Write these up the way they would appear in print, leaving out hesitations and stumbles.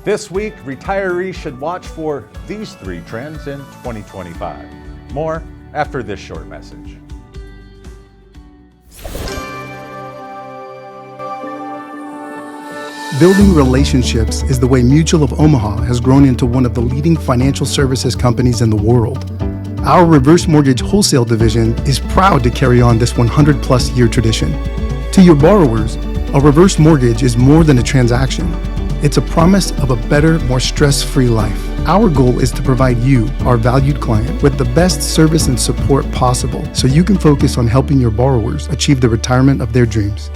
This week, retirees should watch for these 3 trends in 2025. More after this short message. Building relationships is the way Mutual of Omaha has grown into one of the leading financial services companies in the world. Our reverse mortgage wholesale division is proud to carry on this 100-plus year tradition. To your borrowers, a reverse mortgage is more than a transaction. It's a promise of a better, more stress-free life. Our goal is to provide you, our valued client, with the best service and support possible so you can focus on helping your borrowers achieve the retirement of their dreams.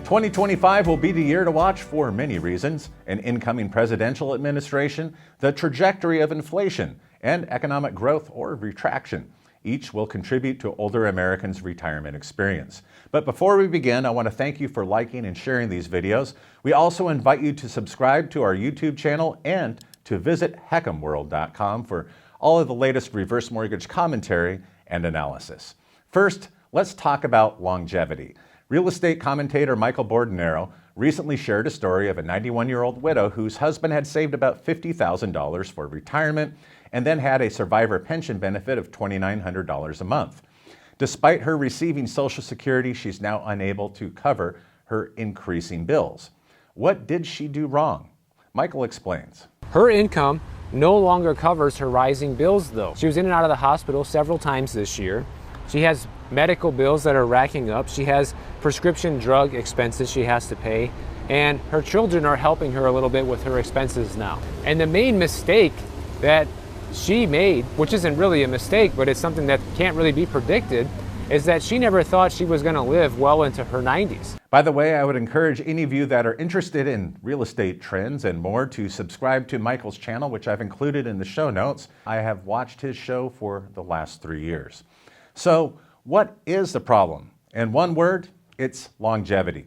2025 will be the year to watch for many reasons: an incoming presidential administration, the trajectory of inflation, and economic growth or retraction. Each will contribute to older Americans' retirement experience. But before we begin, I want to thank you for liking and sharing these videos. We also invite you to subscribe to our YouTube channel and to visit heckhamworld.com for all of the latest reverse mortgage commentary and analysis. First, let's talk about longevity. Real estate commentator Michael Bordenero recently shared a story of a 91-year-old widow whose husband had saved about $50,000 for retirement and then had a survivor pension benefit of $2,900 a month. Despite her receiving Social Security, she's now unable to cover her increasing bills. What did she do wrong? Michael explains. Her income no longer covers her rising bills, though. She was in and out of the hospital several times this year. She has medical bills that are racking up. She has prescription drug expenses she has to pay, and her children are helping her a little bit with her expenses now. And the main mistake that she made, which isn't really a mistake, but it's something that can't really be predicted, is that she never thought she was going to live well into her 90s. By the way, I would encourage any of you that are interested in real estate trends and more to subscribe to Michael's channel, which I've included in the show notes. I have watched his show for the last 3 years. So, what is the problem? In one word, it's longevity.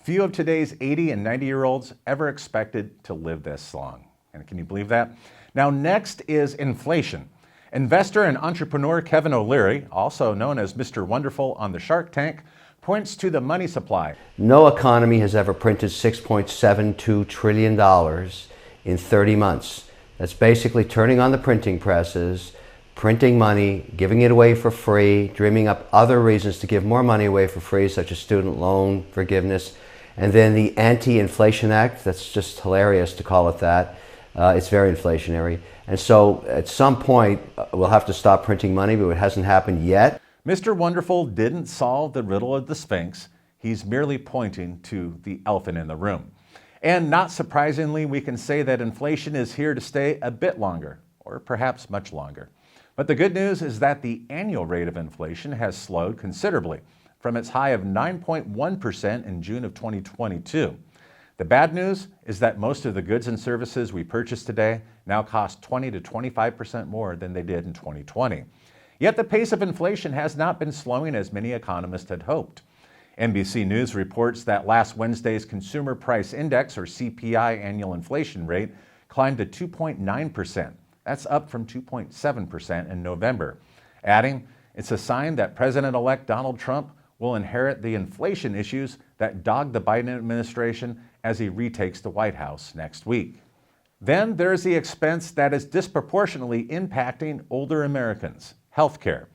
Few of today's 80 and 90-year-olds ever expected to live this long. And can you believe that? Now, next is inflation. Investor and entrepreneur Kevin O'Leary, also known as Mr. Wonderful on the Shark Tank, points to the money supply. No economy has ever printed $6.72 trillion in 30 months. That's basically turning on the printing presses, printing money, giving it away for free, dreaming up other reasons to give more money away for free, such as student loan forgiveness, and then the Anti-Inflation Act. That's just hilarious to call it that. It's very inflationary. And so at some point, we'll have to stop printing money, but it hasn't happened yet. Mr. Wonderful didn't solve the riddle of the Sphinx. He's merely pointing to the elephant in the room. And not surprisingly, we can say that inflation is here to stay a bit longer, or perhaps much longer. But the good news is that the annual rate of inflation has slowed considerably from its high of 9.1% in June of 2022. The bad news is that most of the goods and services we purchase today now cost 20 to 25% more than they did in 2020. Yet the pace of inflation has not been slowing as many economists had hoped. NBC News reports that last Wednesday's Consumer Price Index, or CPI, annual inflation rate climbed to 2.9%. That's up from 2.7% in November, adding, it's a sign that President-elect Donald Trump will inherit the inflation issues that dogged the Biden administration as he retakes the White House next week. Then there's the expense that is disproportionately impacting older Americans: healthcare.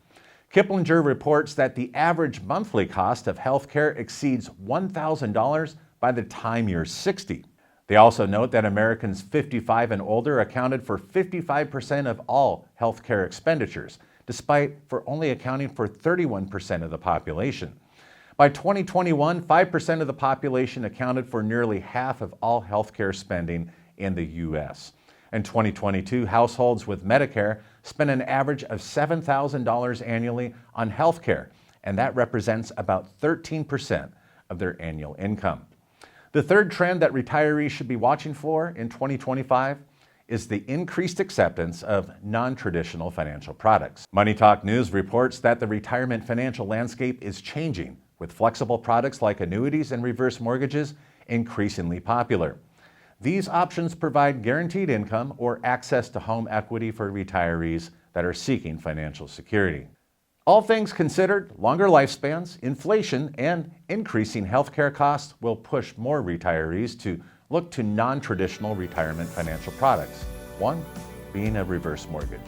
Kiplinger reports that the average monthly cost of healthcare exceeds $1,000 by the time you're 60. They also note that Americans 55 and older accounted for 55% of all healthcare expenditures, despite for only accounting for 31% of the population. By 2021, 5% of the population accounted for nearly half of all healthcare spending in the U.S. In 2022, households with Medicare spent an average of $7,000 annually on healthcare, and that represents about 13% of their annual income. The third trend that retirees should be watching for in 2025 is the increased acceptance of non-traditional financial products. Money Talk News reports that the retirement financial landscape is changing, with flexible products like annuities and reverse mortgages increasingly popular. These options provide guaranteed income or access to home equity for retirees that are seeking financial security. All things considered, longer lifespans, inflation, and increasing healthcare costs will push more retirees to look to non-traditional retirement financial products, one being a reverse mortgage.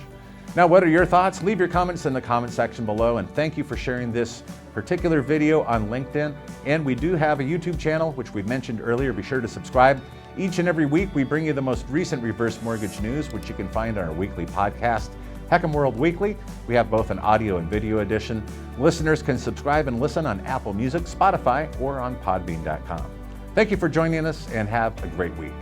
Now, what are your thoughts? Leave your comments in the comment section below, and thank you for sharing this particular video on LinkedIn. And we do have a YouTube channel, which we mentioned earlier. Be sure to subscribe. Each and every week, we bring you the most recent reverse mortgage news, which you can find on our weekly podcast, Heck'em World Weekly. We have both an audio and video edition. Listeners can subscribe and listen on Apple Music, Spotify, or on podbean.com. Thank you for joining us, and have a great week.